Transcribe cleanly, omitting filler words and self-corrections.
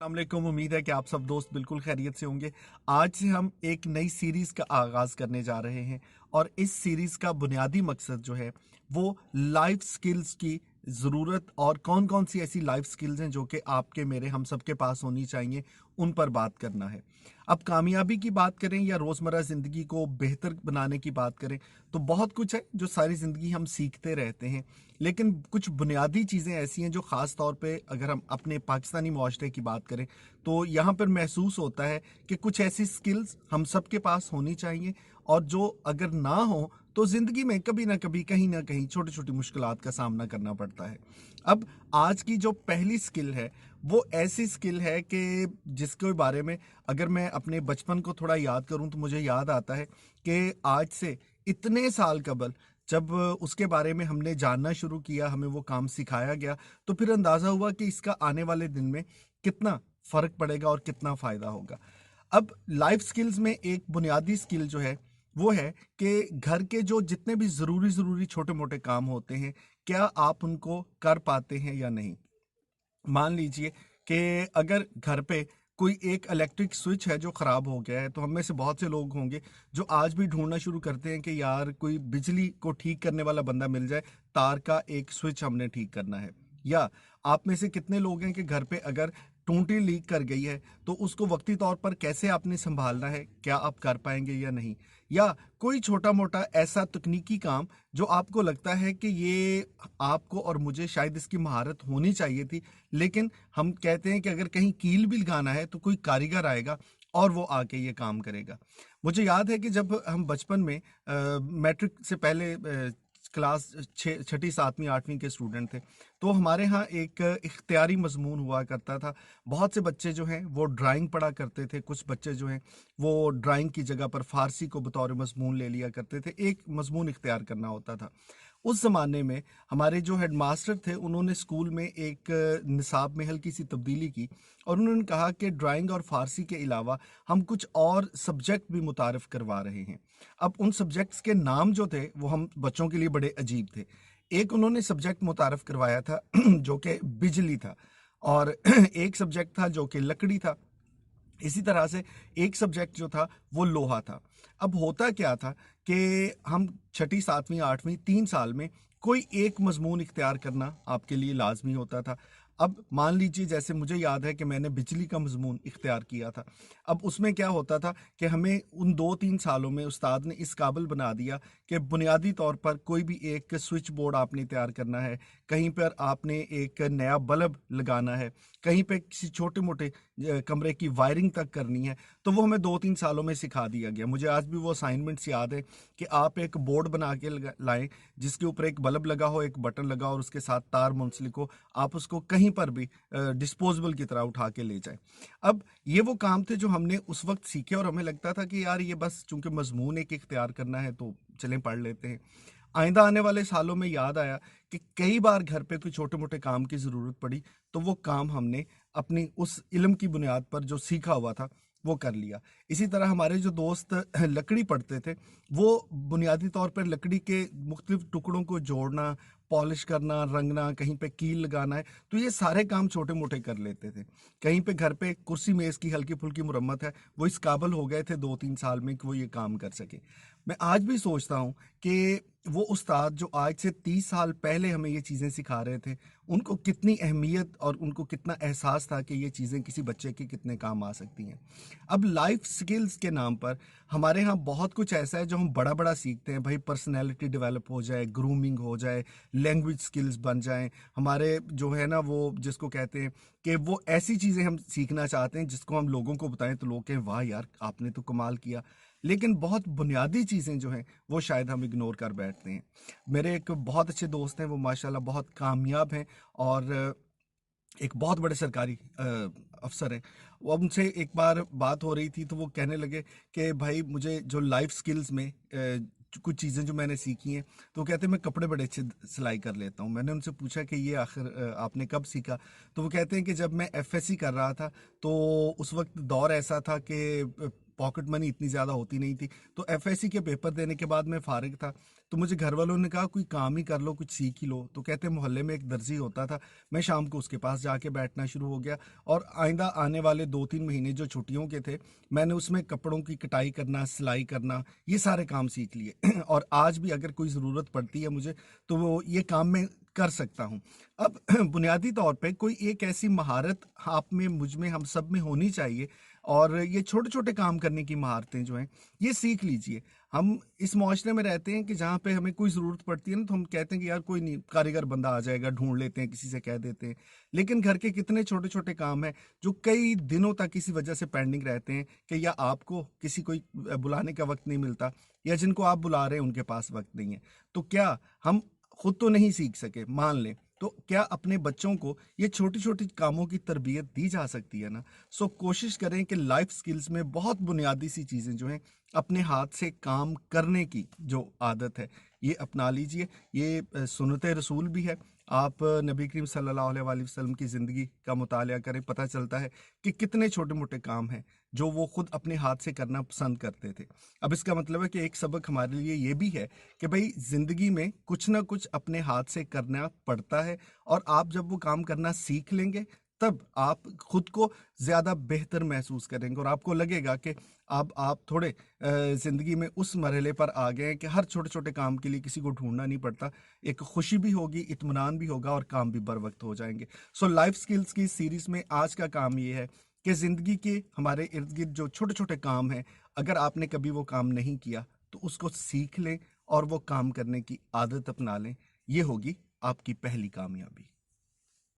अस्सलामुअलैकुम। उम्मीद है कि आप सब दोस्त बिल्कुल खैरियत से होंगे। आज से हम एक नई सीरीज़ का आगाज़ करने जा रहे हैं और इस सीरीज़ का बुनियादी मकसद जो है वो लाइफ स्किल्स की ज़रूरत और कौन कौन सी ऐसी लाइफ स्किल्स हैं जो कि आपके मेरे हम सब के पास होनी चाहिए, उन पर बात करना है। अब कामयाबी की बात करें या रोज़मर्रा ज़िंदगी को बेहतर बनाने की बात करें तो बहुत कुछ है जो सारी ज़िंदगी हम सीखते रहते हैं। लेकिन कुछ बुनियादी चीज़ें ऐसी हैं जो ख़ास तौर पे अगर हम अपने पाकिस्तानी मुआशरे की बात करें तो यहाँ पर महसूस होता है कि कुछ ऐसी स्किल्स हम सब के पास होनी चाहिए और जो अगर ना हो तो ज़िंदगी में कभी ना कभी कहीं ना कहीं छोटी छोटी मुश्किलात का सामना करना पड़ता है। अब आज की जो पहली स्किल है वो ऐसी स्किल है कि जिसके बारे में अगर मैं अपने बचपन को थोड़ा याद करूं तो मुझे याद आता है कि आज से इतने साल कबल जब उसके बारे में हमने जानना शुरू किया, हमें वो काम सिखाया गया, तो फिर अंदाज़ा हुआ कि इसका आने वाले दिन में कितना फ़र्क पड़ेगा और कितना फ़ायदा होगा। अब लाइफ स्किल्स में एक बुनियादी स्किल जो है, वो है कि घर के जो जितने भी ज़रूरी छोटे-मोटे काम होते हैं, क्या आप उनको कर पाते हैं या नहीं? मान लीजिए कि अगर घर पे कोई एक इलेक्ट्रिक स्विच है जो ख़राब हो गया है, तो हम में से बहुत से लोग होंगे जो आज भी ढूँढना शुरू करते हैं कि यार कोई बिजली को ठीक करने वाला बंदा मिल जाए, तार का एक स्विच हमने ठीक करना है। या आप में से कितने लोग हैं कि घर पे अगर टूटी लीक कर गई है, तो उसको वक़्ती तौर पर कैसे आपने सँभालना है, क्या आप कर पाएँगे या नहीं? या कोई छोटा-मोटा ऐसा तकनीकी काम जो आपको लगता है कि ये आपको और मुझे शायद इसकी महारत होनी चाहिए थी, लेकिन हम कहते हैं कि अगर कहीं कील भी लगाना है तो कोई कारीगर आएगा और वो आके ये काम करेगा। मुझे याद है कि जब हम बचपन में मैट्रिक से पहले क्लास छठी 7वीं 8वीं के स्टूडेंट थे, तो हमारे यहाँ एक इख्तियारी मजमून हुआ करता था। बहुत से बच्चे जो हैं वो ड्राइंग पढ़ा करते थे, कुछ बच्चे जो हैं वो ड्राइंग की जगह पर फारसी को बतौर मजमून ले लिया करते थे। एक मजमून इख्तियार करना होता था। उस ज़माने में हमारे जो हेडमास्टर थे उन्होंने स्कूल में एक निसाब में हल्की सी तब्दीली की और उन्होंने कहा कि ड्राइंग और फारसी के अलावा हम कुछ और सब्जेक्ट भी मुतारफ़ करवा रहे हैं। अब उन सब्जेक्ट्स के नाम जो थे वो हम बच्चों के लिए बड़े अजीब थे। एक उन्होंने सब्जेक्ट मुतारफ़ करवाया था जो कि बिजली था और एक सब्जेक्ट था जो कि लकड़ी था। इसी तरह से एक सब्जेक्ट जो था वो लोहा था। अब होता क्या था कि हम छठी 7वीं 8वीं 3 साल में कोई एक मजमून इख्तियार करना आपके लिए लाज़मी होता था। अब मान लीजिए जैसे मुझे याद है कि मैंने बिजली का मजमून इख्तियार किया था। अब उसमें क्या होता था कि हमें उन 2-3 सालों में उस्ताद ने इस काबिल बना दिया कि बुनियादी तौर पर कोई भी एक स्विच बोर्ड आपने तैयार करना है, कहीं पर आपने एक नया बल्ब लगाना है, कहीं पे किसी छोटे-मोटे कमरे की वायरिंग तक करनी है, तो वो हमें 2-3 सालों में सिखा दिया गया। मुझे आज भी वो असाइनमेंट्स याद है कि आप एक बोर्ड बना के लाएं जिसके ऊपर एक बल्ब लगा हो, एक बटन लगा हो और उसके साथ तार मुंसलिक हो, आप उसको कहीं पर भी डिस्पोजेबल की तरह उठा के ले जाएं। अब ये वो काम थे जो हमने उस वक्त सीखे और हमें लगता था कि यार ये बस चूंकि मजमून एक इख्तियार करना है तो चलें पढ़ लेते हैं। आइंदा आने वाले सालों में याद आया कि कई बार घर पे कोई छोटे मोटे काम की ज़रूरत पड़ी, तो वो काम हमने अपनी उस इल्म की बुनियाद पर जो सीखा हुआ था वो कर लिया। इसी तरह हमारे जो दोस्त लकड़ी पढ़ते थे, वो बुनियादी तौर पर लकड़ी के मुख्तलिफ टुकड़ों को जोड़ना, पॉलिश करना, रंगना, कहीं पे कील लगाना है, तो ये सारे काम छोटे मोटे कर लेते थे। कहीं पे घर पे कुर्सी मेज़ की हल्की फुल्की मुरम्मत है, वो इस काबिल हो गए थे 2-3 साल में कि वो ये काम कर सके। मैं आज भी सोचता हूँ कि वो उस्ताद जो आज से 30 साल पहले हमें ये चीज़ें सिखा रहे थे, उनको कितनी अहमियत और उनको कितना एहसास था कि ये चीज़ें किसी बच्चे के कितने काम आ सकती हैं। अब लाइफ स्किल्स के नाम पर हमारे यहाँ बहुत कुछ ऐसा है जो हम बड़ा-बड़ा सीखते हैं, भाई पर्सनैलिटी डेवलप हो जाए, ग्रूमिंग हो जाए, लैंग्वेज स्किल्स बन जाएँ, हमारे जो है ना वो जिसको कहते हैं कि वो ऐसी चीज़ें हम सीखना चाहते हैं जिसको हम लोगों को बताएँ तो लोग कहें वाह यार! आपने तो कमाल किया। लेकिन बहुत बुनियादी चीज़ें जो हैं वो शायद हम इग्नोर कर बैठते हैं। मेरे एक बहुत अच्छे दोस्त हैं, वो माशाल्लाह बहुत कामयाब हैं और एक बहुत बड़े सरकारी अफ़सर हैं। वो अब उनसे एक बार बात हो रही थी तो वो कहने लगे कि भाई मुझे जो लाइफ़ स्किल्स में कुछ चीज़ें जो मैंने सीखी हैं, तो वो कहते हैं मैं कपड़े बड़े अच्छे सिलाई कर लेता हूँ। मैंने उनसे पूछा कि ये आखिर आपने कब सीखा? तो वो कहते हैं कि जब मैं एफएससी कर रहा था, तो उस वक़्त दौर ऐसा था कि पॉकेट मनी इतनी ज़्यादा होती नहीं थी। तो एफएससी के पेपर देने के बाद मैं फारिग था, तो मुझे घर वालों ने कहा कोई काम ही कर लो, कुछ सीख ही लो। तो कहते मोहल्ले में एक दर्जी होता था, मैं शाम को उसके पास जाके बैठना शुरू हो गया। और आइंदा आने वाले 2-3 महीने जो छुट्टियों के थे, मैंने उसमें कपड़ों की कटाई करना, सिलाई करना, ये सारे काम सीख लिए। और आज भी अगर कोई ज़रूरत पड़ती है मुझे, तो वो ये काम मैं कर सकता हूँ। अब बुनियादी तौर पे कोई एक ऐसी महारत आप में, मुझ में, हम सब में होनी चाहिए। और ये छोटे छोटे काम करने की महारतें जो हैं, ये सीख लीजिए। हम इस माशरे में रहते हैं कि जहाँ पे हमें कोई ज़रूरत पड़ती है ना, तो हम कहते हैं कि यार कोई नहीं, कारीगर बंदा आ जाएगा, ढूंढ लेते हैं, किसी से कह देते हैं। लेकिन घर के कितने छोटे छोटे काम हैं जो कई दिनों तक किसी वजह से पेंडिंग रहते हैं, कि या आपको किसी कोई बुलाने का वक्त नहीं मिलता, या जिनको आप बुला रहे हैं उनके पास वक्त नहीं है। तो क्या हम खुद तो नहीं सीख सके, मान लें, तो क्या अपने बच्चों को ये छोटी छोटी कामों की तरबियत दी जा सकती है ना। सो कोशिश करें कि लाइफ स्किल्स में बहुत बुनियादी सी चीज़ें जो हैं, अपने हाथ से काम करने की जो आदत है, ये अपना लीजिए। ये सुन्नत रसूल भी है। आप नबी करीम सल्लल्लाहु अलैहि वसल्लम की ज़िंदगी का मुतालिया करें, पता चलता है कि कितने छोटे मोटे काम हैं जो वो खुद अपने हाथ से करना पसंद करते थे। अब इसका मतलब है कि एक सबक हमारे लिए ये भी है कि भाई ज़िंदगी में कुछ ना कुछ अपने हाथ से करना पड़ता है। और आप जब वो काम करना सीख लेंगे, तब आप खुद को ज़्यादा बेहतर महसूस करेंगे, और आपको लगेगा कि अब आप थोड़े ज़िंदगी में उस मरहले पर आ गए हैं कि हर छोटे छोटे काम के लिए किसी को ढूंढना नहीं पड़ता। एक खुशी भी होगी, इत्मीनान भी होगा, और काम भी बर वक्त हो जाएंगे। सो लाइफ स्किल्स की सीरीज़ में आज का काम ये है कि ज़िंदगी के हमारे इर्द गिर्द जो छोटे छोटे काम हैं, अगर आपने कभी वो काम नहीं किया तो उसको सीख लें और वो काम करने की आदत अपना लें। ये होगी आपकी पहली कामयाबी।